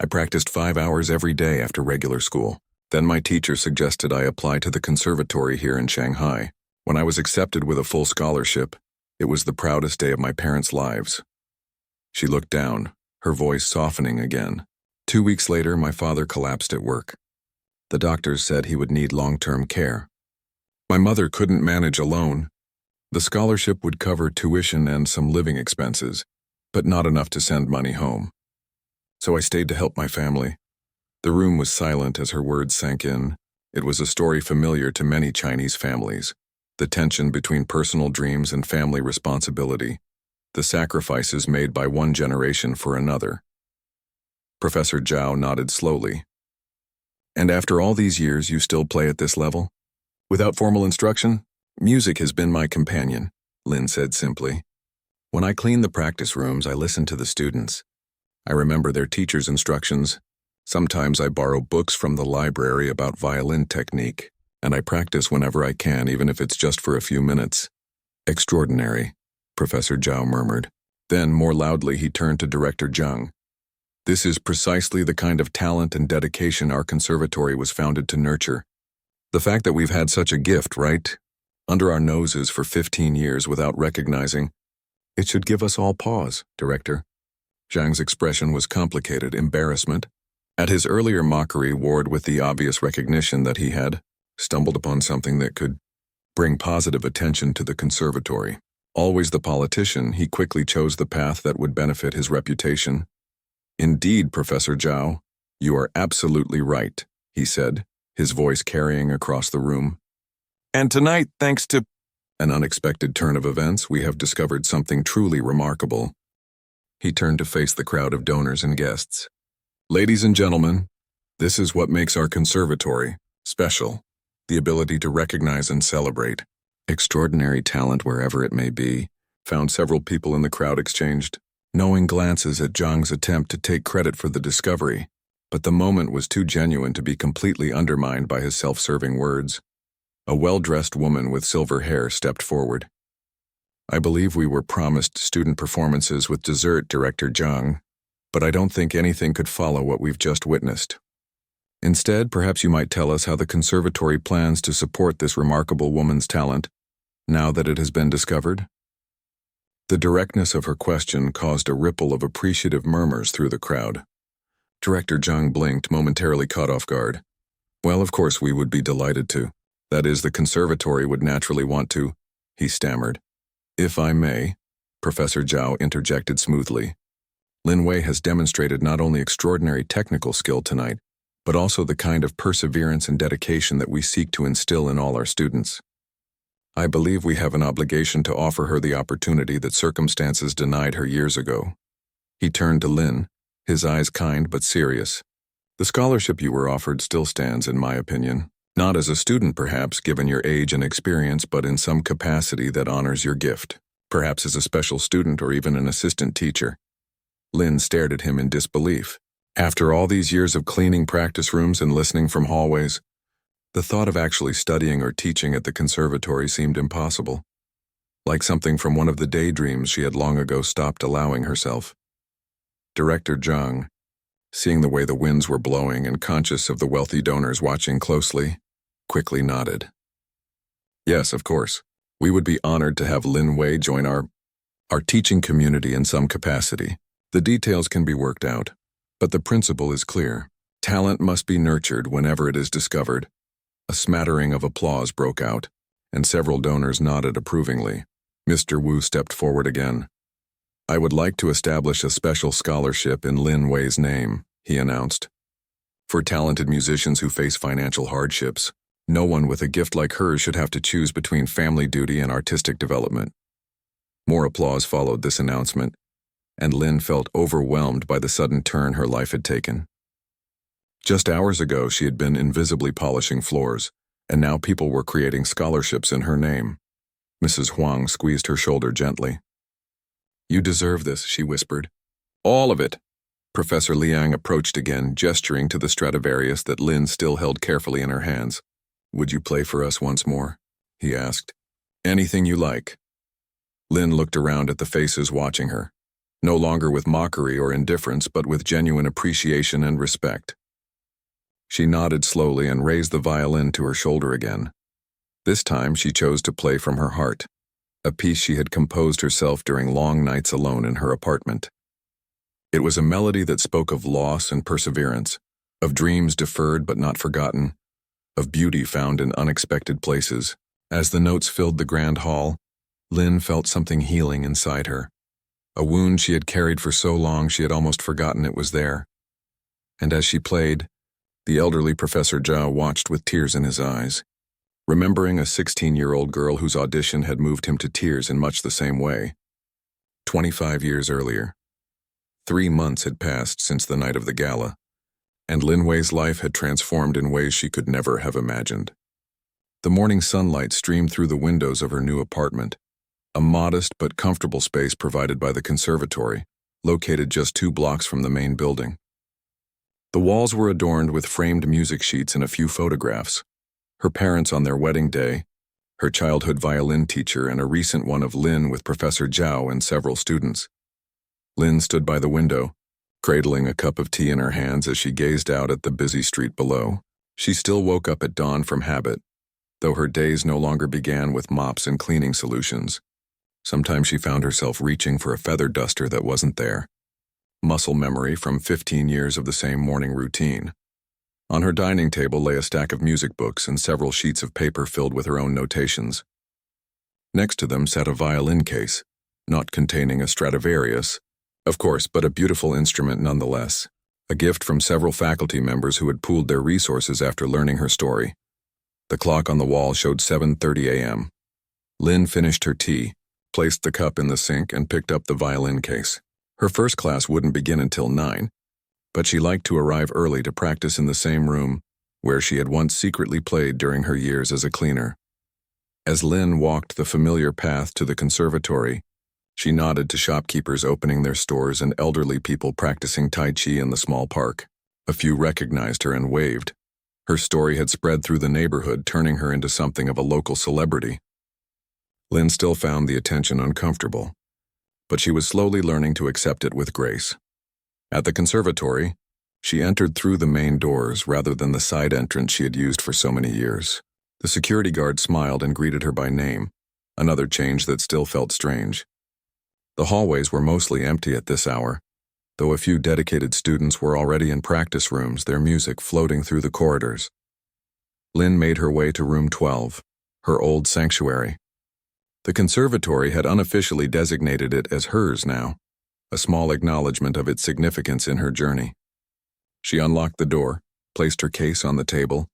I practiced 5 hours every day after regular school. Then my teacher suggested I apply to the conservatory here in Shanghai. When I was accepted with a full scholarship, it was the proudest day of my parents' lives. She looked down, her voice softening again. 2 weeks later, my father collapsed at work. The doctors said he would need long-term care. My mother couldn't manage alone. The scholarship would cover tuition and some living expenses, but not enough to send money home. So I stayed to help my family. The room was silent as her words sank in. It was a story familiar to many Chinese families. The tension between personal dreams and family responsibility. The sacrifices made by one generation for another. Professor Zhao nodded slowly. And after all these years, you still play at this level? Without formal instruction? Music has been my companion, Lin said simply. When I clean the practice rooms, I listen to the students. I remember their teachers' instructions. Sometimes I borrow books from the library about violin technique, and I practice whenever I can, even if it's just for a few minutes. Extraordinary, Professor Zhao murmured. Then, more loudly, he turned to Director Zhang. This is precisely the kind of talent and dedication our conservatory was founded to nurture. The fact that we've had such a gift, right, under our noses for 15 years without recognizing, it should give us all pause, Director. Zhang's expression was complicated, embarrassment. At his earlier mockery warred with the obvious recognition that he had stumbled upon something that could bring positive attention to the conservatory. Always the politician, he quickly chose the path that would benefit his reputation. Indeed, Professor Zhao, you are absolutely right, he said, his voice carrying across the room. And tonight, thanks to an unexpected turn of events, we have discovered something truly remarkable. He turned to face the crowd of donors and guests. Ladies and gentlemen, this is what makes our conservatory special, the ability to recognize and celebrate. Extraordinary talent wherever it may be, found several people in the crowd exchanged knowing glances at Zhang's attempt to take credit for the discovery, but the moment was too genuine to be completely undermined by his self-serving words. A well-dressed woman with silver hair stepped forward. I believe we were promised student performances with dessert, Director Zhang, but I don't think anything could follow what we've just witnessed. Instead, perhaps you might tell us how the conservatory plans to support this remarkable woman's talent, now that it has been discovered? The directness of her question caused a ripple of appreciative murmurs through the crowd. Director Zhang blinked, momentarily caught off guard. Well, of course we would be delighted to. That is, the conservatory would naturally want to, he stammered. If I may, Professor Zhao interjected smoothly. Lin Wei has demonstrated not only extraordinary technical skill tonight, but also the kind of perseverance and dedication that we seek to instill in all our students. I believe we have an obligation to offer her the opportunity that circumstances denied her years ago. He turned to Lin, his eyes kind but serious. The scholarship you were offered still stands, in my opinion. Not as a student, perhaps, given your age and experience, but in some capacity that honors your gift. Perhaps as a special student or even an assistant teacher. Lin stared at him in disbelief. After all these years of cleaning practice rooms and listening from hallways, the thought of actually studying or teaching at the conservatory seemed impossible. Like something from one of the daydreams she had long ago stopped allowing herself. Director Zhang, seeing the way the winds were blowing and conscious of the wealthy donors watching closely, quickly nodded. Yes, of course. We would be honored to have Lin Wei join our teaching community in some capacity. The details can be worked out, but the principle is clear. Talent must be nurtured whenever it is discovered. A smattering of applause broke out, and several donors nodded approvingly. Mr. Wu stepped forward again. I would like to establish a special scholarship in Lin Wei's name, he announced. For talented musicians who face financial hardships, no one with a gift like hers should have to choose between family duty and artistic development. More applause followed this announcement, and Lin felt overwhelmed by the sudden turn her life had taken. Just hours ago, she had been invisibly polishing floors, and now people were creating scholarships in her name. Mrs. Huang squeezed her shoulder gently. You deserve this, she whispered. All of it. Professor Liang approached again, gesturing to the Stradivarius that Lin still held carefully in her hands. Would you play for us once more? He asked. Anything you like. Lin looked around at the faces watching her, no longer with mockery or indifference, but with genuine appreciation and respect. She nodded slowly and raised the violin to her shoulder again. This time she chose to play from her heart, a piece she had composed herself during long nights alone in her apartment. It was a melody that spoke of loss and perseverance, of dreams deferred but not forgotten, of beauty found in unexpected places. As the notes filled the grand hall, Lin felt something healing inside her. A wound she had carried for so long she had almost forgotten it was there. And as she played, the elderly Professor Zhao watched with tears in his eyes, remembering a 16-year-old girl whose audition had moved him to tears in much the same way. 25 years earlier. 3 months had passed since the night of the gala, and Lin Wei's life had transformed in ways she could never have imagined. The morning sunlight streamed through the windows of her new apartment, a modest but comfortable space provided by the conservatory, located just 2 blocks from the main building. The walls were adorned with framed music sheets and a few photographs. Her parents on their wedding day, her childhood violin teacher, and a recent one of Lin with Professor Zhao and several students. Lin stood by the window, cradling a cup of tea in her hands as she gazed out at the busy street below. She still woke up at dawn from habit, though her days no longer began with mops and cleaning solutions. Sometimes she found herself reaching for a feather duster that wasn't there. Muscle memory from 15 years of the same morning routine. On her dining table lay a stack of music books and several sheets of paper filled with her own notations. Next to them sat a violin case, not containing a Stradivarius, of course, but a beautiful instrument nonetheless, a gift from several faculty members who had pooled their resources after learning her story. The clock on the wall showed 7:30 a.m. Lin finished her tea, placed the cup in the sink, and picked up the violin case. Her first class wouldn't begin until 9, but she liked to arrive early to practice in the same room where she had once secretly played during her years as a cleaner. As Lin walked the familiar path to the conservatory, she nodded to shopkeepers opening their stores and elderly people practicing Tai Chi in the small park. A few recognized her and waved. Her story had spread through the neighborhood, turning her into something of a local celebrity. Lin still found the attention uncomfortable, but she was slowly learning to accept it with grace. At the conservatory, She entered through the main doors rather than the side entrance she had used for so many years. The security guard smiled and greeted her by name, another change that still felt strange. The hallways were mostly empty at this hour, though a few dedicated students were already in practice rooms, their music floating through the corridors. Lynn made her way to room 12, her old sanctuary. The conservatory had unofficially designated it as hers now, a small acknowledgement of its significance in her journey. She unlocked the door, placed her case on the table,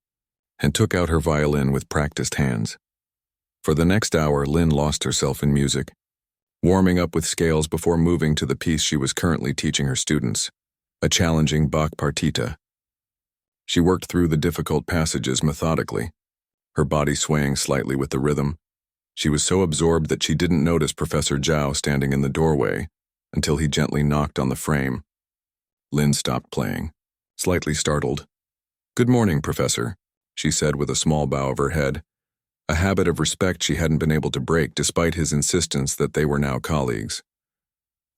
and took out her violin with practiced hands. For the next hour, Lynn lost herself in music, warming up with scales before moving to the piece she was currently teaching her students, a challenging Bach partita. She worked through the difficult passages methodically, her body swaying slightly with the rhythm. She was so absorbed that she didn't notice Professor Zhao standing in the doorway until he gently knocked on the frame. Lynn stopped playing, slightly startled. "Good morning, Professor," she said with a small bow of her head, a habit of respect she hadn't been able to break despite his insistence that they were now colleagues.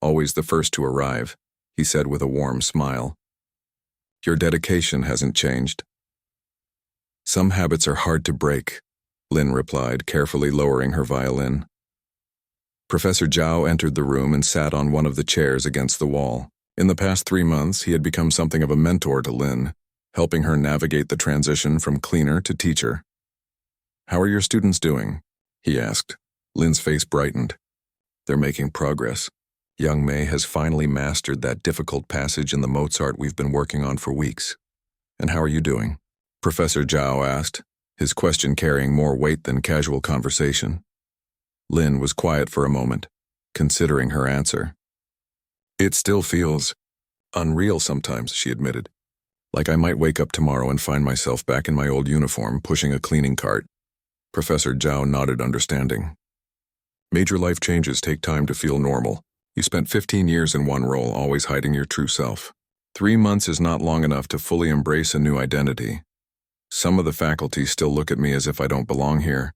"Always the first to arrive," he said with a warm smile. "Your dedication hasn't changed." "Some habits are hard to break," Lynn replied, carefully lowering her violin. Professor Zhao entered the room and sat on one of the chairs against the wall. In the past 3 months, he had become something of a mentor to Lynn, helping her navigate the transition from cleaner to teacher. "How are your students doing?" he asked. Lynn's face brightened. "They're making progress. Young May has finally mastered that difficult passage in the Mozart we've been working on for weeks." "And how are you doing?" Professor Zhao asked, his question carrying more weight than casual conversation. Lynn was quiet for a moment, considering her answer. "It still feels unreal sometimes," she admitted. "Like I might wake up tomorrow and find myself back in my old uniform pushing a cleaning cart." Professor Zhao nodded understanding. "Major life changes take time to feel normal. You spent 15 years in one role, always hiding your true self. 3 months is not long enough to fully embrace a new identity. Some of the faculty still look at me as if I don't belong here,"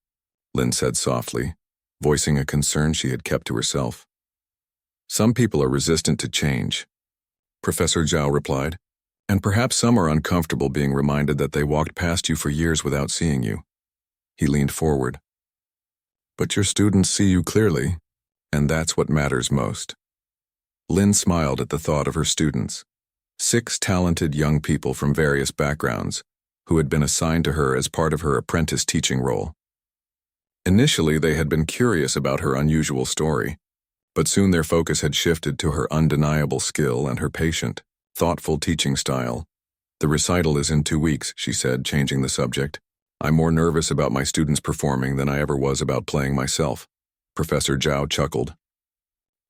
Lynn said softly, voicing a concern she had kept to herself. "Some people are resistant to change," Professor Zhao replied, "and perhaps some are uncomfortable being reminded that they walked past you for years without seeing you." He leaned forward. "But your students see you clearly, and that's what matters most." Lynn smiled at the thought of her students, 6 talented young people from various backgrounds, who had been assigned to her as part of her apprentice teaching role. Initially, they had been curious about her unusual story, but soon their focus had shifted to her undeniable skill and her patient, thoughtful teaching style. "The recital is in 2 weeks," she said, changing the subject. "I'm more nervous about my students performing than I ever was about playing myself." Professor Zhao chuckled.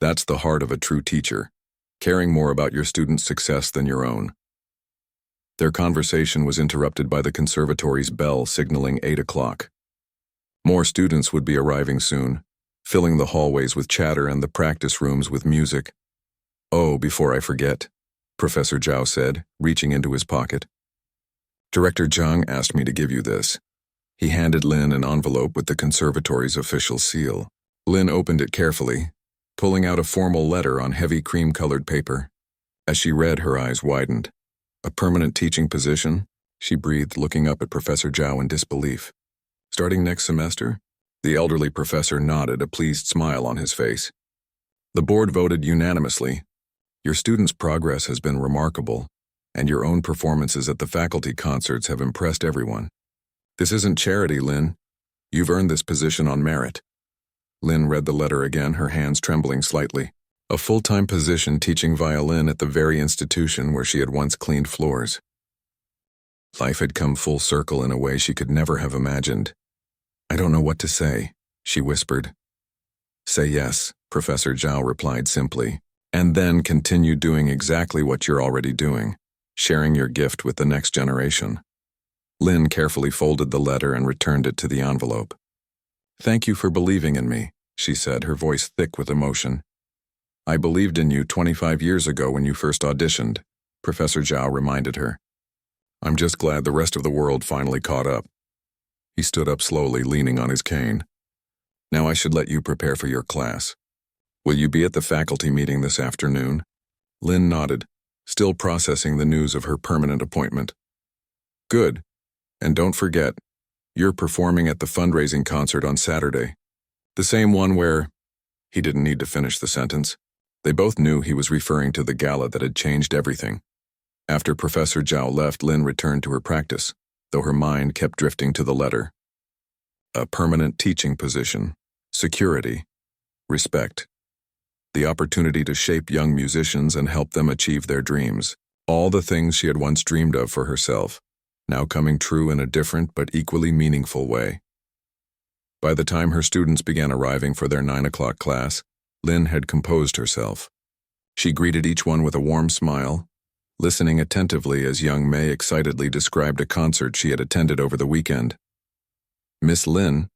"That's the heart of a true teacher, caring more about your students' success than your own." Their conversation was interrupted by the conservatory's bell signaling 8 o'clock. More students would be arriving soon, filling the hallways with chatter and the practice rooms with music. "Oh, before I forget," Professor Zhao said, reaching into his pocket. "Director Zhang asked me to give you this." He handed Lynn an envelope with the conservatory's official seal. Lynn opened it carefully, pulling out a formal letter on heavy cream-colored paper. As she read, her eyes widened. "A permanent teaching position?" she breathed, looking up at Professor Zhao in disbelief. "Starting next semester?" The elderly professor nodded, a pleased smile on his face. The board voted unanimously. "Your students' progress has been remarkable, and your own performances at the faculty concerts have impressed everyone. This isn't charity, Lynn. You've earned this position on merit." Lynn read the letter again, her hands trembling slightly. A full-time position teaching violin at the very institution where she had once cleaned floors. Life had come full circle in a way she could never have imagined. "I don't know what to say," she whispered. "Say yes," Professor Zhao replied simply, "and then continue doing exactly what you're already doing, sharing your gift with the next generation." Lynn carefully folded the letter and returned it to the envelope. "Thank you for believing in me," she said, her voice thick with emotion. "I believed in you 25 years ago when you first auditioned," Professor Zhao reminded her. "I'm just glad the rest of the world finally caught up." He stood up slowly, leaning on his cane. "Now I should let you prepare for your class. Will you be at the faculty meeting this afternoon?" Lynn nodded, still processing the news of her permanent appointment. Good. And don't forget, you're performing at the fundraising concert on Saturday. The same one where... He didn't need to finish the sentence. They both knew he was referring to the gala that had changed everything. After Professor Zhao left, Lin returned to her practice, though her mind kept drifting to the letter. A permanent teaching position, security, respect. The opportunity to shape young musicians and help them achieve their dreams. All the things she had once dreamed of for herself, now coming true in a different but equally meaningful way. By the time her students began arriving for their 9 o'clock class, Lin had composed herself. She greeted each one with a warm smile, listening attentively as young May excitedly described a concert she had attended over the weekend. "Miss Lin,"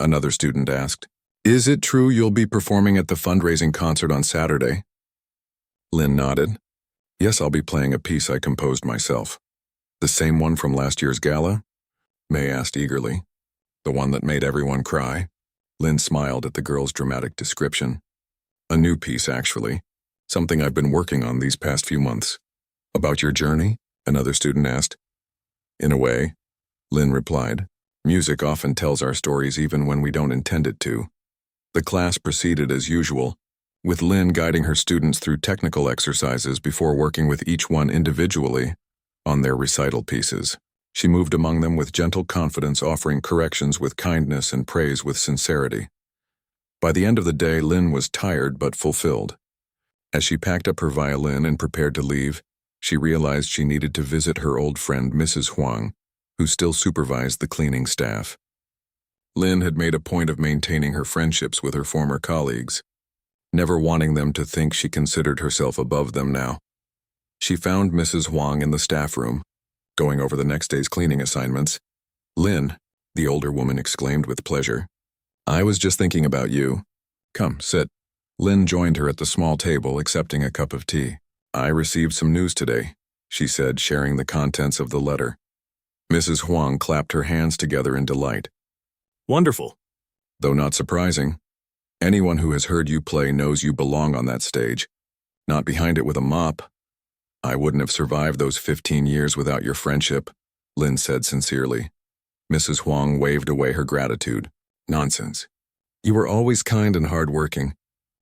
another student asked, "is it true you'll be performing at the fundraising concert on Saturday?" Lin nodded. "Yes, I'll be playing a piece I composed myself." "The same one from last year's gala?" May asked eagerly. "The one that made everyone cry?" Lin smiled at the girl's dramatic description. "A new piece, actually. Something I've been working on these past few months." "About your journey?" another student asked. "In a way," Lin replied. "Music often tells our stories even when we don't intend it to." The class proceeded as usual, with Lin guiding her students through technical exercises before working with each one individually on their recital pieces. She moved among them with gentle confidence, offering corrections with kindness and praise with sincerity. By the end of the day, Lin was tired but fulfilled. As she packed up her violin and prepared to leave, she realized she needed to visit her old friend Mrs. Huang, who still supervised the cleaning staff. Lin had made a point of maintaining her friendships with her former colleagues, never wanting them to think she considered herself above them now. She found Mrs. Huang in the staff room, going over the next day's cleaning assignments. "Lin," the older woman exclaimed with pleasure, "I was just thinking about you. Come, sit." Lin joined her at the small table, accepting a cup of tea. "I received some news today," she said, sharing the contents of the letter. Mrs. Huang clapped her hands together in delight. "Wonderful." "Though not surprising. Anyone who has heard you play knows you belong on that stage, not behind it with a mop." "I wouldn't have survived those 15 years without your friendship," Lin said sincerely. Mrs. Huang waved away her gratitude. "Nonsense. You were always kind and hard-working.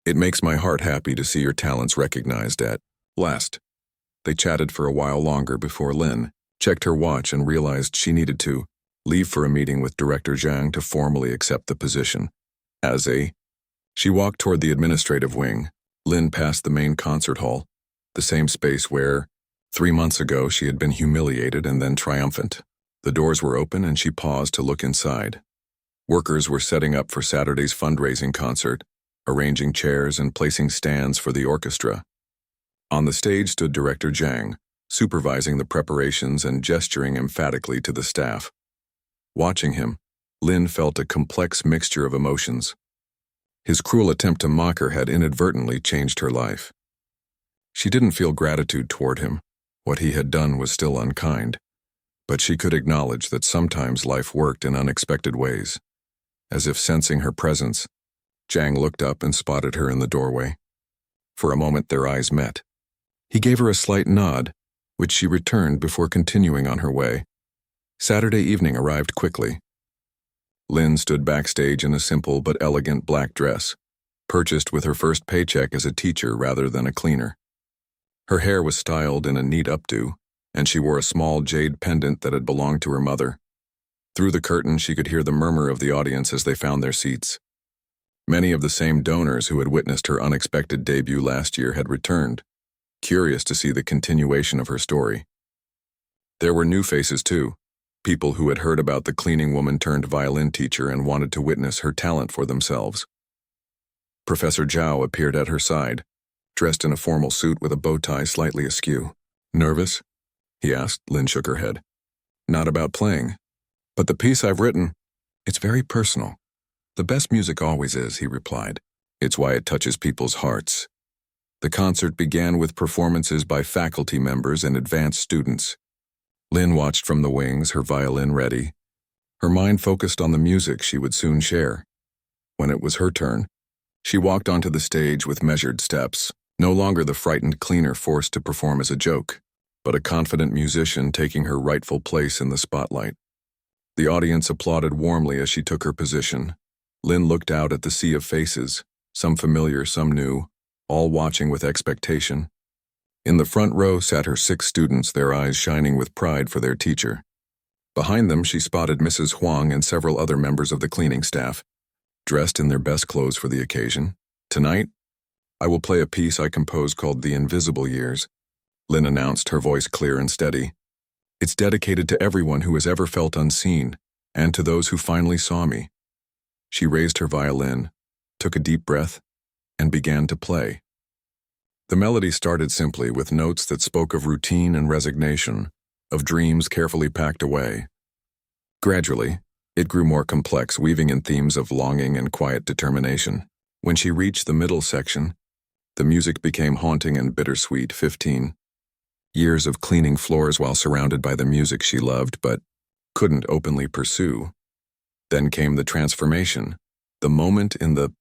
It makes my heart happy to see your talents recognized at last." They chatted for a while longer before Lin checked her watch and realized she needed to leave for a meeting with Director Zhang to formally accept the position. She walked toward the administrative wing. Lin passed the main concert hall, the same space where, 3 months ago, she had been humiliated and then triumphant. The doors were open and she paused to look inside. Workers were setting up for Saturday's fundraising concert, arranging chairs and placing stands for the orchestra. On the stage stood Director Zhang, supervising the preparations and gesturing emphatically to the staff. Watching him, Lin felt a complex mixture of emotions. His cruel attempt to mock her had inadvertently changed her life. She didn't feel gratitude toward him. What he had done was still unkind. But she could acknowledge that sometimes life worked in unexpected ways. As if sensing her presence, Zhang looked up and spotted her in the doorway. For a moment their eyes met. He gave her a slight nod, which she returned before continuing on her way. Saturday evening arrived quickly. Lin stood backstage in a simple but elegant black dress, purchased with her first paycheck as a teacher rather than a cleaner. Her hair was styled in a neat updo, and she wore a small jade pendant that had belonged to her mother. Through the curtain she could hear the murmur of the audience as they found their seats. Many of the same donors who had witnessed her unexpected debut last year had returned, curious to see the continuation of her story. There were new faces too, people who had heard about the cleaning woman turned violin teacher and wanted to witness her talent for themselves. Professor Zhao appeared at her side, dressed in a formal suit with a bow tie slightly askew. "Nervous?" he asked. Lin shook her head. "Not about playing. But the piece I've written, it's very personal. The best music always is," he replied. "It's why it touches people's hearts." The concert began with performances by faculty members and advanced students. Lin watched from the wings, her violin ready. Her mind focused on the music she would soon share. When it was her turn, she walked onto the stage with measured steps, No longer the frightened cleaner forced to perform as a joke, but a confident musician taking her rightful place in the spotlight. The audience applauded warmly as she took her position. Lynn looked out at the sea of faces, some familiar, some new, all watching with expectation. In the front row sat her 6 students, their eyes shining with pride for their teacher. Behind them, she spotted Mrs. Huang and several other members of the cleaning staff, dressed in their best clothes for the occasion. Tonight, I will play a piece I composed called The Invisible Years, Lynn announced, her voice clear and steady. It's dedicated to everyone who has ever felt unseen, and to those who finally saw me. She raised her violin, took a deep breath, and began to play. The melody started simply with notes that spoke of routine and resignation, of dreams carefully packed away. Gradually, it grew more complex, weaving in themes of longing and quiet determination. When she reached the middle section, the music became haunting and bittersweet. 15 years of cleaning floors while surrounded by the music she loved but couldn't openly pursue. Then came the transformation, the moment in the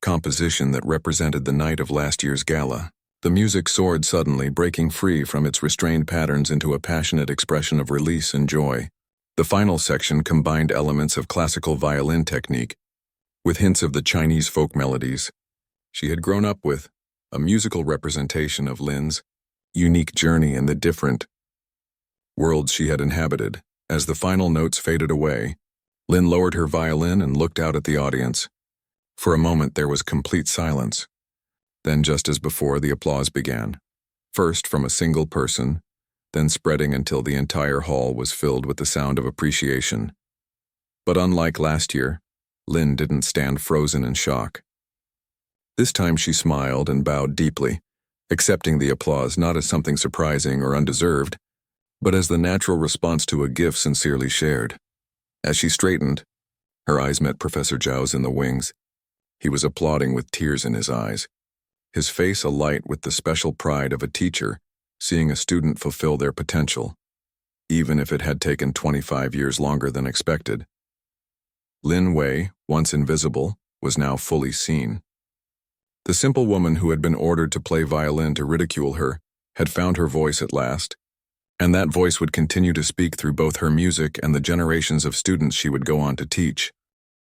composition that represented the night of last year's gala. The music soared suddenly, breaking free from its restrained patterns into a passionate expression of release and joy. The final section combined elements of classical violin technique with hints of the Chinese folk melodies she had grown up with, a musical representation of Lynn's unique journey in the different worlds she had inhabited. As the final notes faded away, Lynn lowered her violin and looked out at the audience. For a moment there was complete silence. Then, just as before, the applause began, first from a single person, then spreading until the entire hall was filled with the sound of appreciation. But unlike last year, Lynn didn't stand frozen in shock. This time she smiled and bowed deeply, accepting the applause not as something surprising or undeserved, but as the natural response to a gift sincerely shared. As she straightened, her eyes met Professor Zhao's in the wings. He was applauding with tears in his eyes, his face alight with the special pride of a teacher seeing a student fulfill their potential, even if it had taken 25 years longer than expected. Lin Wei, once invisible, was now fully seen. The simple woman who had been ordered to play violin to ridicule her had found her voice at last, and that voice would continue to speak through both her music and the generations of students she would go on to teach.